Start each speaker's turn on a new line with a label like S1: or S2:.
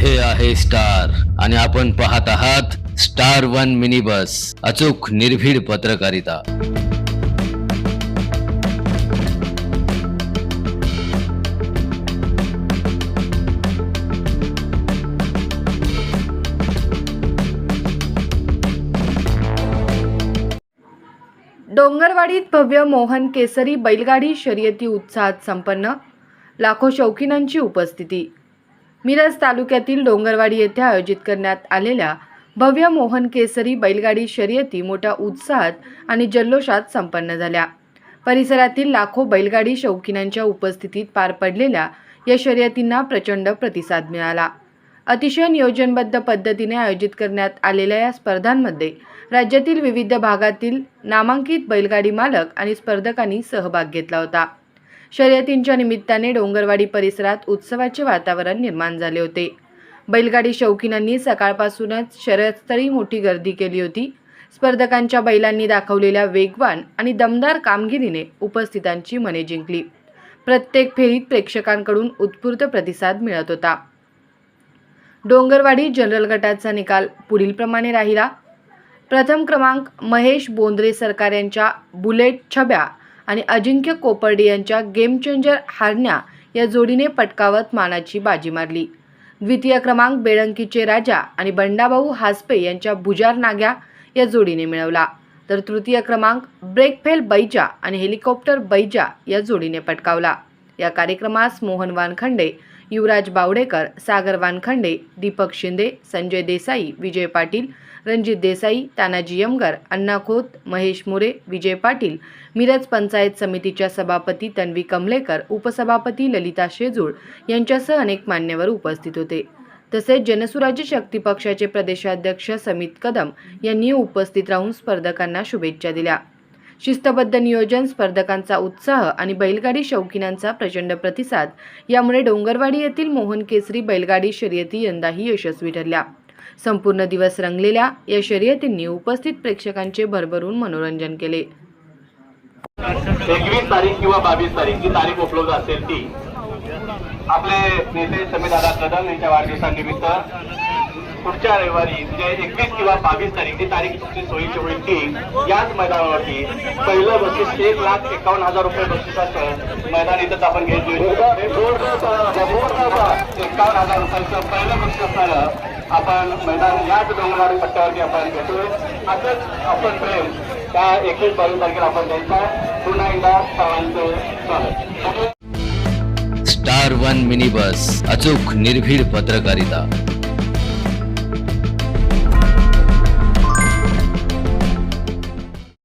S1: हे आहे स्टार आणि आपण पाहत आहात स्टार वन मिनी बस, अचूक निर्भीड पत्रकारिता।
S2: डोंगरवाडीत भव्य मोहन केसरी बैलगाडी शर्यती उत्साहात संपन्न, लाखो शौकीनांची उपस्थिती। मिरज तालुक्यातील डोंगरवाडी येथे आयोजित करण्यात आलेल्या भव्य मोहन केसरी बैलगाडी शर्यती मोठ्या उत्साहात आणि जल्लोषात संपन्न झाल्या। परिसरातील लाखो बैलगाडी शौकीनांच्या उपस्थितीत पार पडलेल्या या शर्यतींना प्रचंड प्रतिसाद मिळाला। अतिशय नियोजनबद्ध पद्धतीने आयोजित करण्यात आलेल्या या स्पर्धांमध्ये राज्यातील विविध भागातील नामांकित बैलगाडी मालक आणि स्पर्धकांनी सहभाग घेतला होता। शर्यतींच्या निमित्ताने डोंगरवाडी परिसरात उत्सवाचे वातावरण निर्माण झाले होते। बैलगाडी शौकीनांनी सकाळपासूनच शर्यतस्थळी मोठी गर्दी केली होती। स्पर्धकांच्या बैलांनी दाखवलेल्या वेगवान आणि दमदार कामगिरीने उपस्थितांची मने जिंकली। प्रत्येक फेरीत प्रेक्षकांकडून उत्स्फूर्त प्रतिसाद मिळत होता। डोंगरवाडी जनरल गटाचा निकाल पुढील प्रमाणे राहिला। प्रथम क्रमांक महेश बोंद्रे सरकार यांच्या बुलेट छब्या आणि अजिंक्य कोपर्डे यांच्या गेम चेंजर हारण्या या जोडीने पटकावत मानाची बाजी मारली। द्वितीय क्रमांक बेळंकीचे राजा आणि बंडाभाऊ हासपे यांच्या भुजार नाग्या या जोडीने मिळवला, तर तृतीय क्रमांक ब्रेकफेल बैजा आणि हेलिकॉप्टर बैजा या जोडीने पटकावला। या कार्यक्रमास मोहन वानखंडे, युवराज बावडेकर, सागर वानखंडे, दीपक शिंदे, संजय देसाई, विजय पाटील, रणजित देसाई, तानाजी यमगर, अण्णा खोत, महेश मोरे, विजय पाटील, मिरज पंचायत समितीच्या सभापती तन्वी कमलेकर, उपसभापती ललिता शेजूळ यांच्यासह अनेक मान्यवर उपस्थित होते। तसेच जनसुराज्य शक्ती पक्षाचे प्रदेशाध्यक्ष समित कदम यांनी उपस्थित राहून स्पर्धकांना शुभेच्छा दिल्या। शिस्तबद्ध नियोजन, स्पर्धकांचा उत्साह आणि बैलगाडी शौकीनांचा प्रचंड प्रतिसाद यामुळे डोंगरवाडी येथील मोहन केसरी बैलगाडी शर्यती यंदाही यशस्वी ठरल्या। संपूर्ण दिवस रंगलेल्या या शर्यतींनी उपस्थित प्रेक्षकांचे भरभरून मनोरंजन केले।
S3: 21 तारीख किंवा 22 तारीख जी तारीख उपलब्ध असेल ती आपले नेते समीदादा कदम यांच्या वाढदिवसानिमित्त पुढच्या रविवारी म्हणजे 21 किंवा 22 तारीख जी तारीख तुमची सोयीची होईल ती याच मैदानावरती पहिलं बक्षीस 1,51,000 रुपये बक्षिसाचं मैदान इथंच आपण घेतलं। 51,000 रुपयाचं पहिलं बक्षीस असणारं आपण मैदान याच डोंगरवाडी पट्ट्यावरती आपण घेतोय। असंच आपण प्रेम त्या 21-22 तारखेला आपण त्यांचा पुन्हा एकदा सर्वांचं स्वागत।
S1: स्टार वन मिनी बस, अचूक निर्भीड पत्रकारिता।